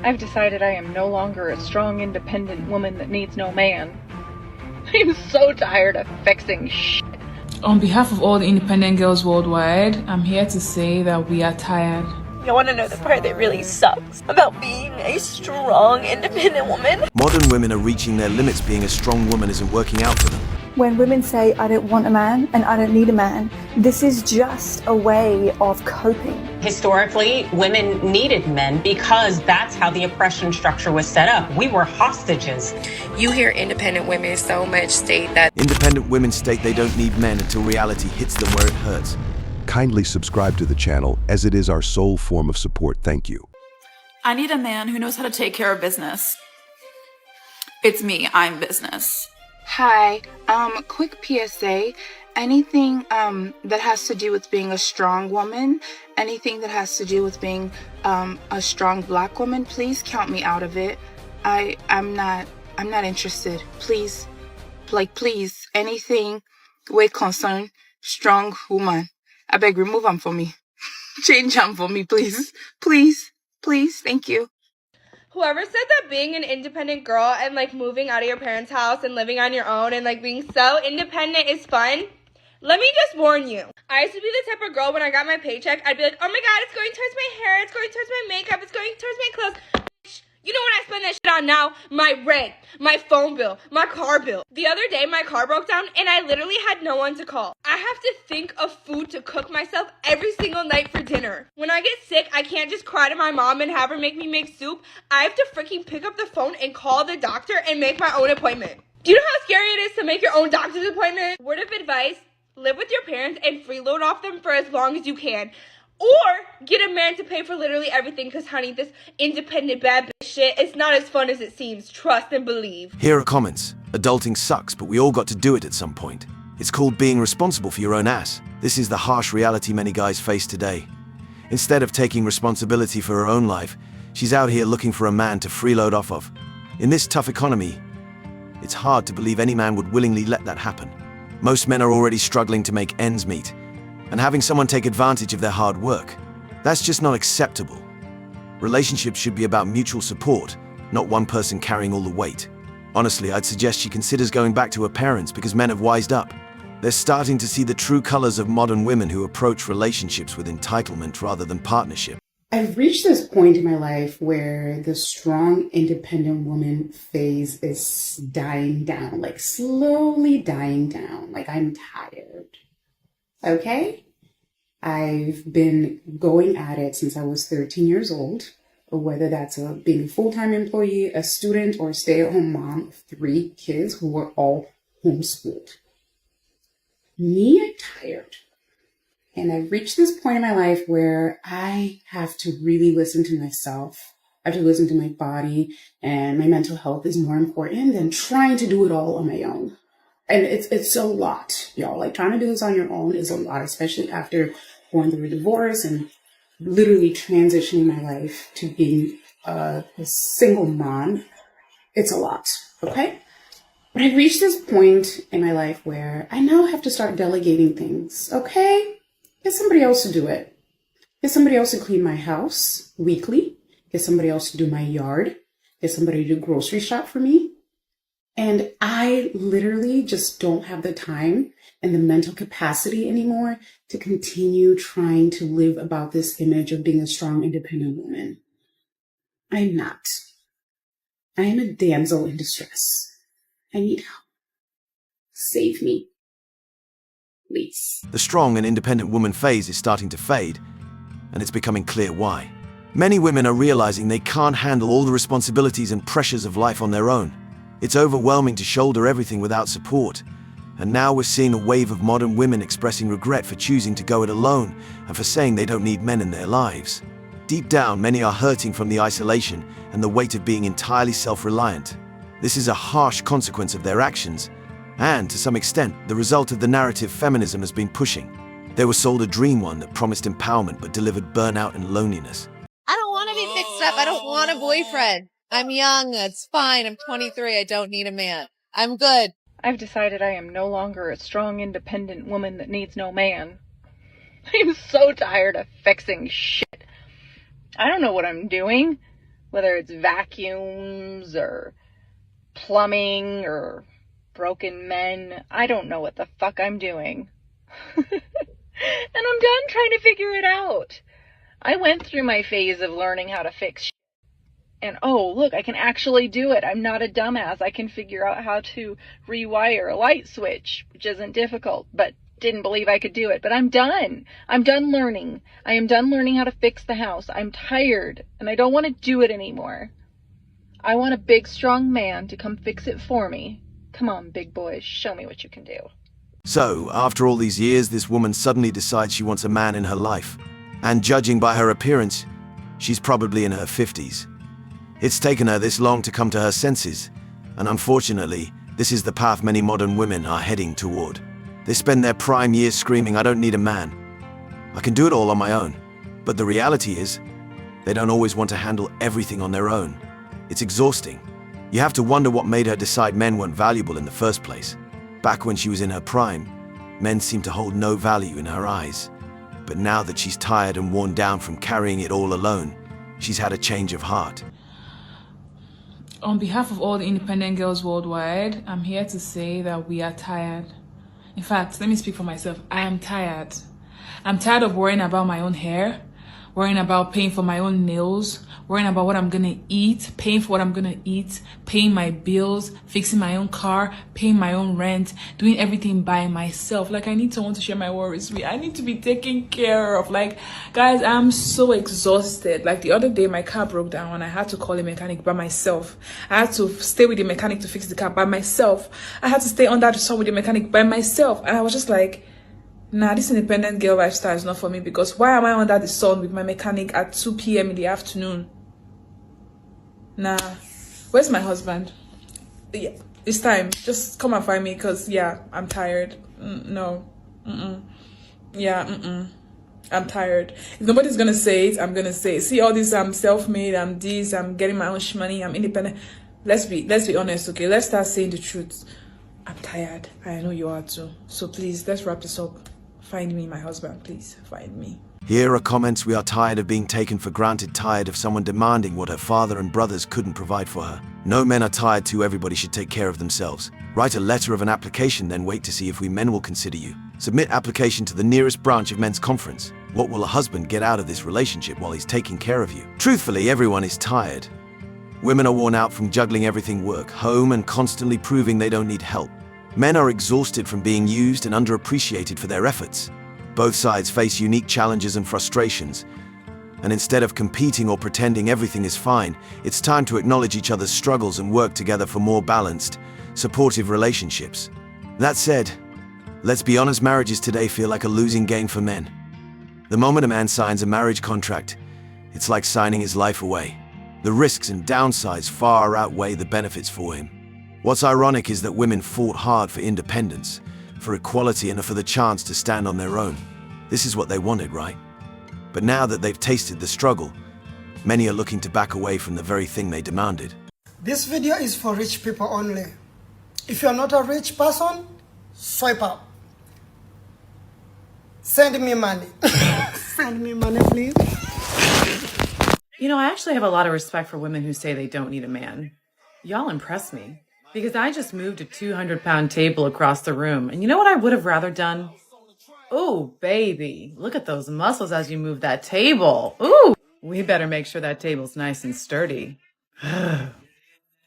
I've decided I am no longer a strong, independent woman that needs no man. I'm so tired of fixing shit. On behalf of all the independent girls worldwide, I'm here to say that we are tired. You want to know the part that really sucks about being a strong, independent woman? Modern women are reaching their limits. Being a strong woman isn't working out for them. When women say, I don't want a man and I don't need a man, this is just a way of coping. Historically, women needed men because that's how the oppression structure was set up. We were hostages. You hear independent women so much state that Independent women state they don't need men until reality hits them where it hurts. Kindly subscribe to the channel, as it is our sole form of support. Thank you. I need a man who knows how to take care of business. It's me, I'm business. Hi, quick PSA. Anything that has to do with being a strong woman, anything that has to do with being a strong black woman, please count me out of it. I'm not interested. Please, please, anything with concern strong woman. I beg, remove them for me. Change them for me, please. Please, thank you. Whoever said that being an independent girl and like moving out of your parents' house and living on your own and like being so independent is fun, let me just warn you. I used to be the type of girl when I got my paycheck, I'd be like, oh my god, it's going towards my hair, it's going towards my makeup, it's going towards my clothes. You know what I spend that shit on now? My rent, my phone bill, my car bill. The other day, my car broke down and I literally had no one to call. I have to think of food to cook myself every single night for dinner. When I get sick, I can't just cry to my mom and have her make me make soup. I have to freaking pick up the phone and call the doctor and make my own appointment. Do you know how scary it is to make your own doctor's appointment? Word of advice, live with your parents and freeload off them for as long as you can. Or get a man to pay for literally everything, because honey, this independent bad bitch shit, it's not as fun as it seems. Trust and believe. Here are comments. Adulting sucks, but we all got to do it at some point. It's called being responsible for your own ass. This is the harsh reality many guys face today. Instead of taking responsibility for her own life, she's out here looking for a man to freeload off of. In this tough economy, it's hard to believe any man would willingly let that happen. Most men are already struggling to make ends meet. And having someone take advantage of their hard work, that's just not acceptable. Relationships should be about mutual support, not one person carrying all the weight. Honestly, I'd suggest she considers going back to her parents because men have wised up. They're starting to see the true colors of modern women who approach relationships with entitlement rather than partnership. I've reached this point in my life where the strong, independent woman phase is dying down, like slowly dying down, like I'm tired. Okay? I've been going at it since I was 13 years old, whether that's being a full-time employee, a student, or a stay-at-home mom of 3 kids who were all homeschooled. Me, I'm tired. And I've reached this point in my life where I have to really listen to myself. I have to listen to my body, and my mental health is more important than trying to do it all on my own. And it's a lot, y'all. Like, trying to do this on your own is a lot, especially after going through a divorce and literally transitioning my life to being a single mom. It's a lot, okay? But I've reached this point in my life where I now have to start delegating things, okay? Get somebody else to do it. Get somebody else to clean my house weekly. Get somebody else to do my yard. Get somebody to do grocery shop for me. And I literally just don't have the time and the mental capacity anymore to continue trying to live about this image of being a strong, independent woman. I'm not. I am a damsel in distress. I need help. Save me. Please. The strong and independent woman phase is starting to fade, and it's becoming clear why. Many women are realizing they can't handle all the responsibilities and pressures of life on their own. It's overwhelming to shoulder everything without support. And now we're seeing a wave of modern women expressing regret for choosing to go it alone and for saying they don't need men in their lives. Deep down, many are hurting from the isolation and the weight of being entirely self-reliant. This is a harsh consequence of their actions, and to some extent, the result of the narrative feminism has been pushing. They were sold a dream one that promised empowerment but delivered burnout and loneliness. I don't want to be fixed up. I don't want a boyfriend. I'm young. It's fine. I'm 23. I don't need a man. I'm good. I've decided I am no longer a strong, independent woman that needs no man. I'm so tired of fixing shit. I don't know what I'm doing. Whether it's vacuums or plumbing or broken men, I don't know what the fuck I'm doing. And I'm done trying to figure it out. I went through my phase of learning how to fix shit. And oh, look, I can actually do it. I'm not a dumbass. I can figure out how to rewire a light switch, which isn't difficult, but didn't believe I could do it. But I'm done. I'm done learning. I am done learning how to fix the house. I'm tired, and I don't want to do it anymore. I want a big, strong man to come fix it for me. Come on, big boys, show me what you can do. So, after all these years, this woman suddenly decides she wants a man in her life. And judging by her appearance, she's probably in her 50s. It's taken her this long to come to her senses, and unfortunately, this is the path many modern women are heading toward. They spend their prime years screaming, "I don't need a man. I can do it all on my own." But the reality is, they don't always want to handle everything on their own. It's exhausting. You have to wonder what made her decide men weren't valuable in the first place. Back when she was in her prime, men seemed to hold no value in her eyes. But now that she's tired and worn down from carrying it all alone, she's had a change of heart. On behalf of all the independent girls worldwide, I'm here to say that we are tired. In fact, let me speak for myself. I am tired. I'm tired of worrying about my own hair, worrying about paying for my own nails, worrying about what I'm gonna eat, paying for what I'm gonna eat, paying my bills, fixing my own car, paying my own rent, doing everything by myself. Like, I need someone to share my worries with. I need to be taken care of. Like, guys, I'm so exhausted. Like, the other day, my car broke down and I had to call a mechanic by myself. I had to stay with the mechanic to fix the car by myself. I had to stay under the sun with the mechanic by myself. And I was just like, nah, this independent girl lifestyle is not for me, because why am I under the sun with my mechanic at 2 p.m. in the afternoon? Nah. Where's my husband? Yeah, it's time. Just come and find me, because, yeah, I'm tired. No. Yeah, I'm tired. If nobody's gonna say it, I'm gonna say it. See all this, I'm self-made, I'm this, I'm getting my own money, I'm independent. Let's be honest, okay? Let's start saying the truth. I'm tired. I know you are too. So please, let's wrap this up. Find me my husband, please. Find me. Here are comments. We are tired of being taken for granted, tired of someone demanding what her father and brothers couldn't provide for her. No, men are tired too. Everybody should take care of themselves. Write a letter of an application, then wait to see if we men will consider you. Submit application to the nearest branch of men's conference. What will a husband get out of this relationship while he's taking care of you? Truthfully, everyone is tired. Women are worn out from juggling everything: work, home, and constantly proving they don't need help. Men are exhausted from being used and underappreciated for their efforts. Both sides face unique challenges and frustrations. And instead of competing or pretending everything is fine, it's time to acknowledge each other's struggles and work together for more balanced, supportive relationships. That said, let's be honest, marriages today feel like a losing game for men. The moment a man signs a marriage contract, it's like signing his life away. The risks and downsides far outweigh the benefits for him. What's ironic is that women fought hard for independence, for equality, and for the chance to stand on their own. This is what they wanted, right? But now that they've tasted the struggle, many are looking to back away from the very thing they demanded. This video is for rich people only. If you're not a rich person, swipe up. Send me money. Send me money, please. You know, I actually have a lot of respect for women who say they don't need a man. Y'all impress me. Because I just moved a 200-pound table across the room. And you know what I would have rather done? Oh, baby, look at those muscles as you move that table. Ooh, we better make sure that table's nice and sturdy.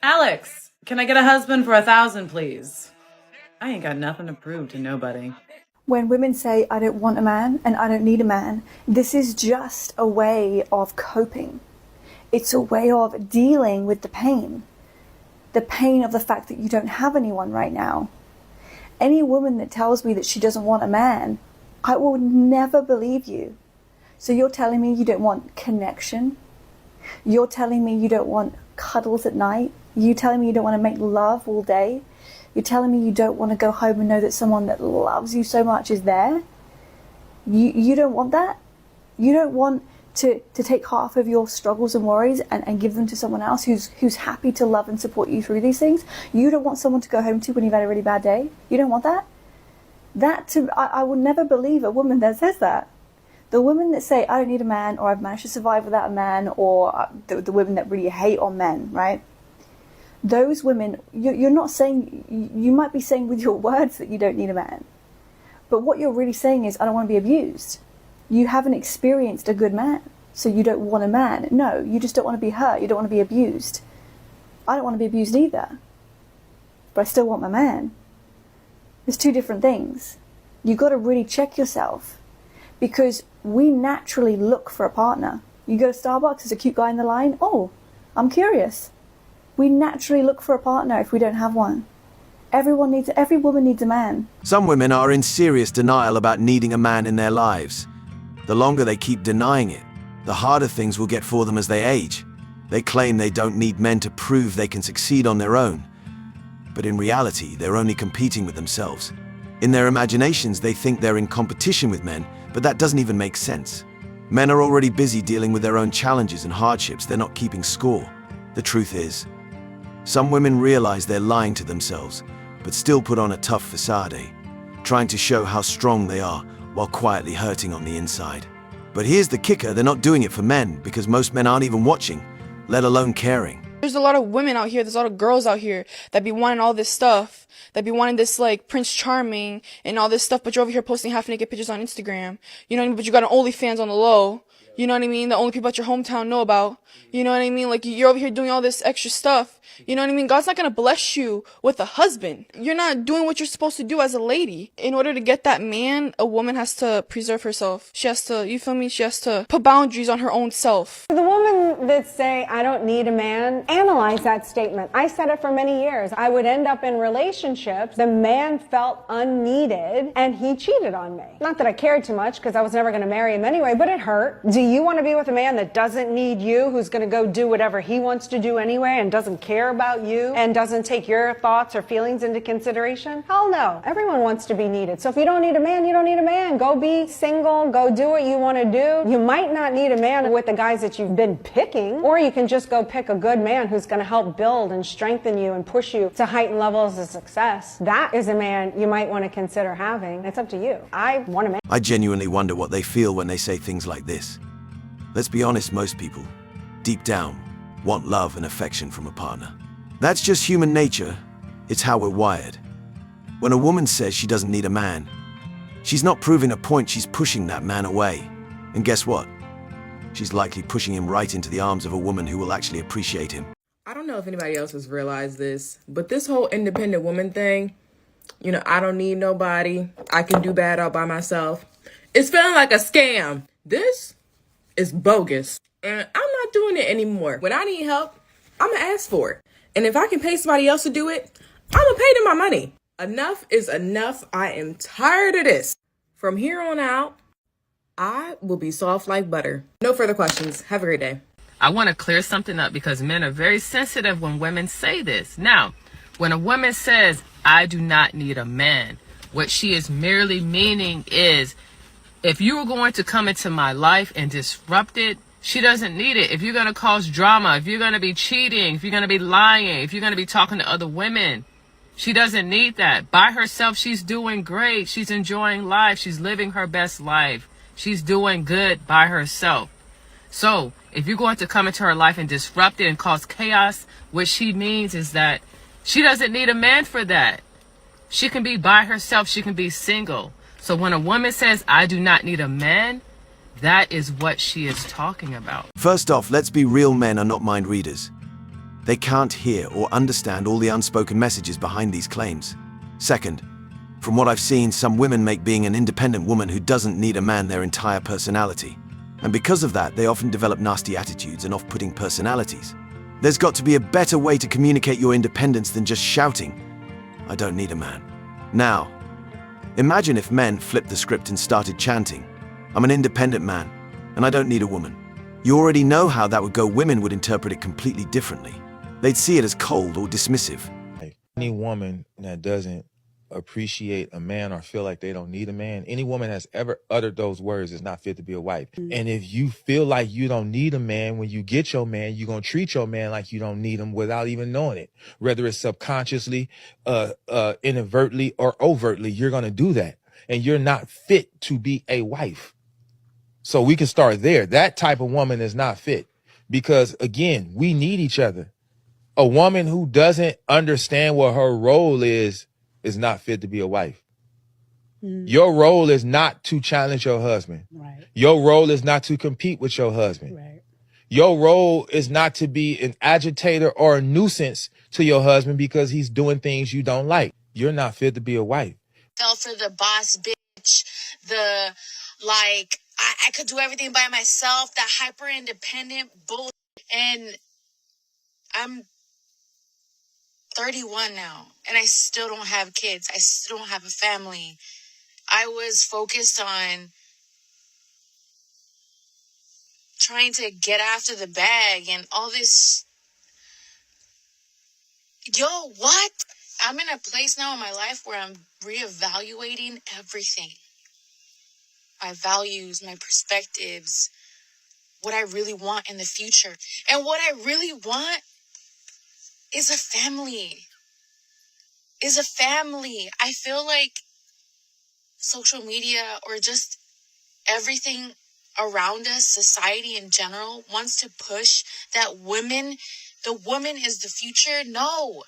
Alex, can I get a husband for 1,000, please? I ain't got nothing to prove to nobody. When women say, I don't want a man and I don't need a man, this is just a way of coping. It's a way of dealing with the pain. The pain of the fact that you don't have anyone right now. Any woman that tells me that she doesn't want a man, I will never believe you. So you're telling me you don't want connection? You're telling me you don't want cuddles at night? You're telling me you don't want to make love all day? You're telling me you don't want to go home and know that someone that loves you so much is there? You don't want that? You don't want to take half of your struggles and worries and give them to someone else who's happy to love and support you through these things? You don't want someone to go home to when you've had a really bad day? You don't want that? I will never believe a woman that says that. The women that say, I don't need a man, or I've managed to survive without a man, or the women that really hate on men, right? Those women, you're not saying, you might be saying with your words that you don't need a man. But what you're really saying is, I don't want to be abused. You haven't experienced a good man, so you don't want a man. No, you just don't want to be hurt. You don't want to be abused. I don't want to be abused either. But I still want my man. There's two different things. You've got to really check yourself. Because we naturally look for a partner. You go to Starbucks, there's a cute guy in the line. Oh, I'm curious. We naturally look for a partner if we don't have one. Every woman needs a man. Some women are in serious denial about needing a man in their lives. The longer they keep denying it, the harder things will get for them as they age. They claim they don't need men to prove they can succeed on their own. But in reality, they're only competing with themselves. In their imaginations, they think they're in competition with men, but that doesn't even make sense. Men are already busy dealing with their own challenges and hardships. They're not keeping score. The truth is, some women realize they're lying to themselves, but still put on a tough facade, trying to show how strong they are while quietly hurting on the inside. But here's the kicker, they're not doing it for men, because most men aren't even watching, let alone caring. There's a lot of women out here, there's a lot of girls out here that be wanting all this stuff, that be wanting this like Prince Charming and all this stuff, but you're over here posting half-naked pictures on Instagram. You know what I mean? But you got an OnlyFans on the low. You know what I mean? The only people at your hometown know about. You know what I mean? Like, you're over here doing all this extra stuff. You know what I mean? God's not gonna bless you with a husband. You're not doing what you're supposed to do as a lady. In order to get that man, a woman has to preserve herself. She has to, you feel me? She has to put boundaries on her own self. The woman that say, I don't need a man, analyze that statement. I said it for many years. I would end up in relationships. The man felt unneeded and he cheated on me. Not that I cared too much because I was never gonna marry him anyway, but it hurt. Do you want to be with a man that doesn't need you, who's going to go do whatever he wants to do anyway and doesn't care about you and doesn't take your thoughts or feelings into consideration? Hell no. Everyone wants to be needed. So if you don't need a man, you don't need a man. Go be single. Go do what you want to do. You might not need a man with the guys that you've been picking, or you can just go pick a good man who's going to help build and strengthen you and push you to heightened levels of success. That is a man you might want to consider having. It's up to you. I want a man. I genuinely wonder what they feel when they say things like this. Let's be honest, most people, deep down, want love and affection from a partner. That's just human nature. It's how we're wired. When a woman says she doesn't need a man, she's not proving a point, she's pushing that man away. And guess what? She's likely pushing him right into the arms of a woman who will actually appreciate him. I don't know if anybody else has realized this, but this whole independent woman thing, you know, I don't need nobody, I can do bad all by myself, it's feeling like a scam. This is bogus. And I'm not doing it anymore. When I need help, I'm gonna ask for it. And if I can pay somebody else to do it, I'm gonna pay them my money. Enough is enough. I am tired of this. From here on out, I will be soft like butter. No further questions. Have a great day. I want to clear something up because men are very sensitive when women say this. Now, when a woman says, I do not need a man, what she is merely meaning is, if you were going to come into my life and disrupt it, she doesn't need it. If you're going to cause drama, if you're going to be cheating, if you're going to be lying, if you're going to be talking to other women, she doesn't need that. By herself, she's doing great. She's enjoying life. She's living her best life. She's doing good by herself. So if you're going to come into her life and disrupt it and cause chaos, what she means is that she doesn't need a man for that. She can be by herself. She can be single. So when a woman says, I do not need a man, that is what she is talking about. First off, let's be real, men are not mind readers. They can't hear or understand all the unspoken messages behind these claims. Second, from what I've seen, some women make being an independent woman who doesn't need a man their entire personality. And because of that, they often develop nasty attitudes and off-putting personalities. There's got to be a better way to communicate your independence than just shouting, I don't need a man. Now, imagine if men flipped the script and started chanting, I'm an independent man, and I don't need a woman. You already know how that would go. Women would interpret it completely differently. They'd see it as cold or dismissive. Any woman that doesn't appreciate a man or feel like they don't need a man, any woman that's ever uttered those words is not fit to be a wife. And if you feel like you don't need a man, when you get your man, you're going to treat your man like you don't need him without even knowing it. Whether it's subconsciously, inadvertently, or overtly, you're going to do that. And you're not fit to be a wife. So we can start there. That type of woman is not fit because, again, we need each other. A woman who doesn't understand what her role is not fit to be a wife. Your role is not to challenge your husband. Right. Your role is not to compete with your husband. Right. Your role is not to be an agitator or a nuisance to your husband because he's doing things you don't like. You're not fit to be a wife. Fell for the boss bitch, the like, I could do everything by myself, that hyper independent bull. And I'm 31 now, and I still don't have kids. I still don't have a family. I was focused on trying to get after the bag and all this. Yo, what? I'm in a place now in my life where I'm reevaluating everything. My values, my perspectives, what I really want in the future. And what I really want is a family. I feel like social media or just everything around us, society in general, wants to push that the woman is the future. No,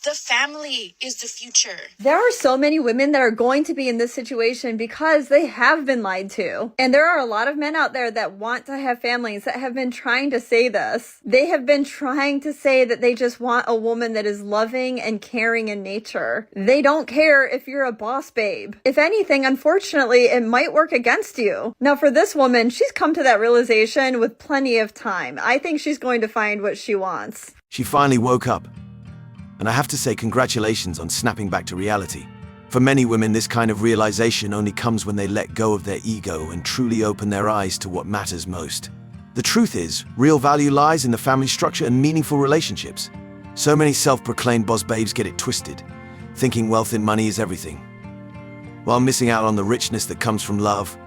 the family is the future. There are so many women that are going to be in this situation because they have been lied to. And there are a lot of men out there that want to have families that have been trying to say this. They have been trying to say that they just want a woman that is loving and caring in nature. They don't care if you're a boss babe. If anything, unfortunately, it might work against you. Now, for this woman, she's come to that realization with plenty of time. I think she's going to find what she wants. She finally woke up. And I have to say congratulations on snapping back to reality. For many women, this kind of realization only comes when they let go of their ego and truly open their eyes to what matters most. The truth is, real value lies in the family structure and meaningful relationships. So many self-proclaimed boss babes get it twisted, thinking wealth and money is everything, while missing out on the richness that comes from love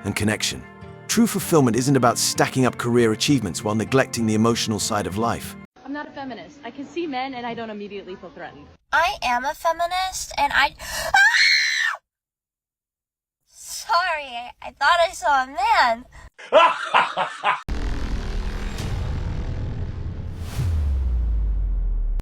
and connection. True fulfillment isn't about stacking up career achievements while neglecting the emotional side of life. I'm not a feminist. I can see men and I don't immediately feel threatened. I am a feminist, and Sorry, I thought I saw a man.